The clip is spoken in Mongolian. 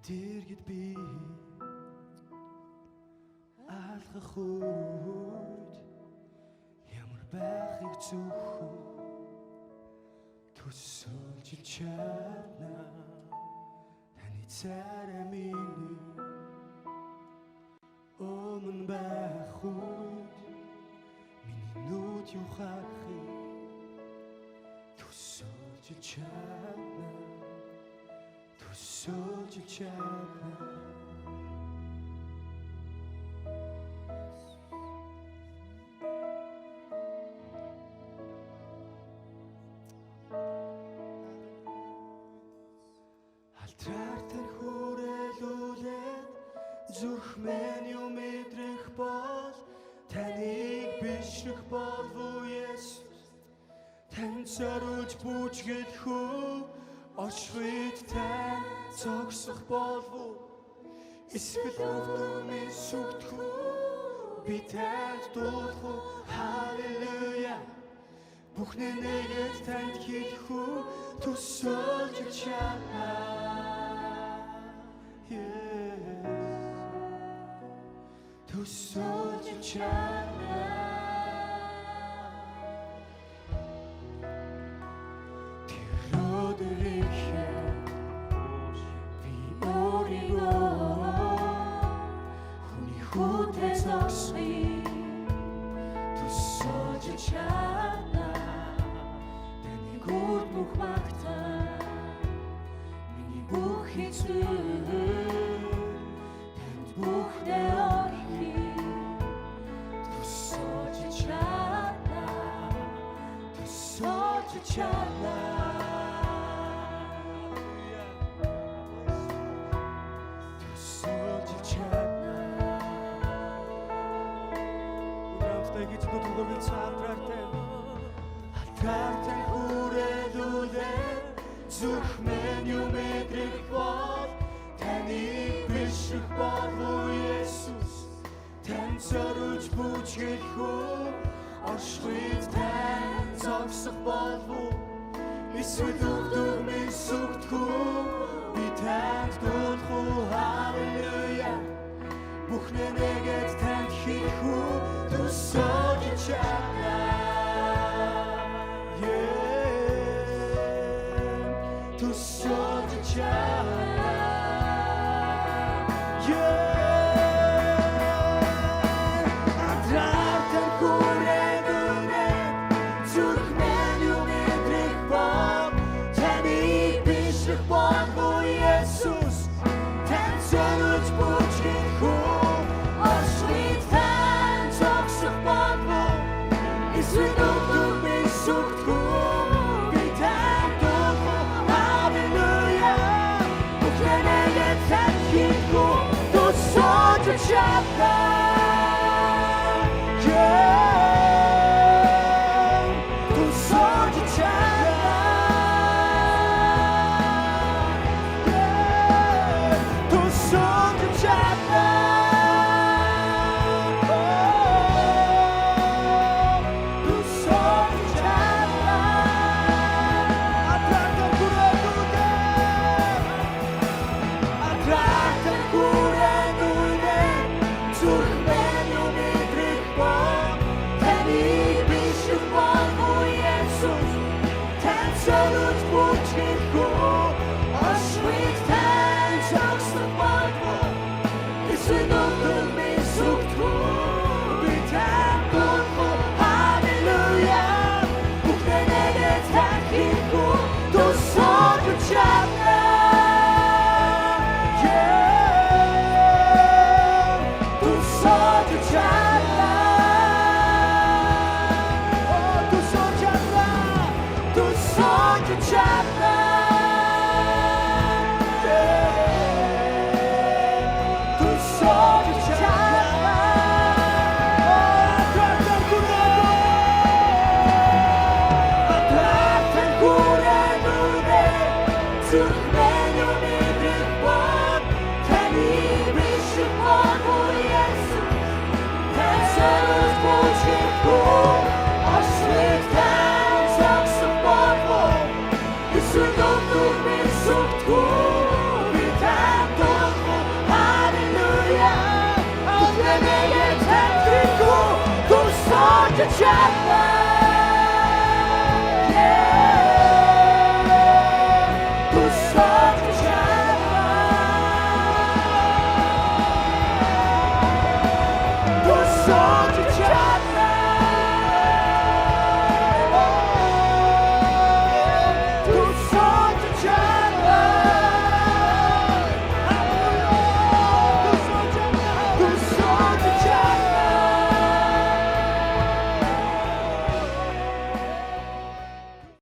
дэргэд би алхах үед ямар байхыг зөвхөн төсөөлж чадна таны царай миний өмнө байх үед миний нүд юу харахыг төсөөлж чадна төсөөлж чадна Алтраар хүрээлүүлээд зүрх минь юу мэдрэх бол таныг бишрэх болов Есүс тань зориулж бүжгэлэх үү Очвид тань зогсох болов эсвэл өвдөн сүгдэх үү би танд дуулах уу Халелуя Бүхний нэгэд танд хийх үү төсөөлж чадна төсөөлж чадна Тэр өдрийнхээ би өөрийгөө хүний хүнтэй зогсхий төсөөлж чадна таны гүр бүх магтаа миний бүх эзэн танд бүхнээ орхий төсөөлж чадна төсөөлж чадна төсөөлж чадна Урамтай гэж дутгоомын Алтраартай хүрээлүүлээд зүрх минь юу мэдрэх бол таныг бишрэх болов Есүс тань зориулж бүжгэлэх үү Оршихуйд тань зогсох болов эсвэл өвдөн сүгдэх үү би танд дуулах уу Халелуя Бүхний нэгэд танд хийх үү төсөөлж чадна төсөөлж чадна Алтраар хүрээлүүлээд зүрх минь юу мэдрэх бол таныг бишрэх болов Есүс тань зориулж бүжгэлэх үү Оршихуйд тань зогсох болов эсвэл өвдөн сүгдэх үү би танд дуулах уу Халелуя Бүхний нэгэд танд хийх үү төсөөлж чадна төсөөлж чадна төсөөлж чадна төсөөлж чадна Алтраар хүрээлүүлээд зүрх минь юу мэдрэх бол таныг бишрэх болов Есүс тань зориулж бүжгэлэх үү Оршихуйд тань зогсох болов эсвэл өвдөн сүгдэх үү би танд дуулах уу Халелуя Бүхний нэгэд танд хийх үү төсөөлж чадна төсөөлж чадна төсөөлж чадна төсөөлж чадна төсөөлж чадна Алтраар хүрээлүүлээд зүрх минь юу мэдрэх бол таныг бишрэх болов Есүс тань зориулж бүжгэлэх үү Оршихуйд тань зогсох болов эсвэл өвдөн сүгдэх үү би танд to drop by.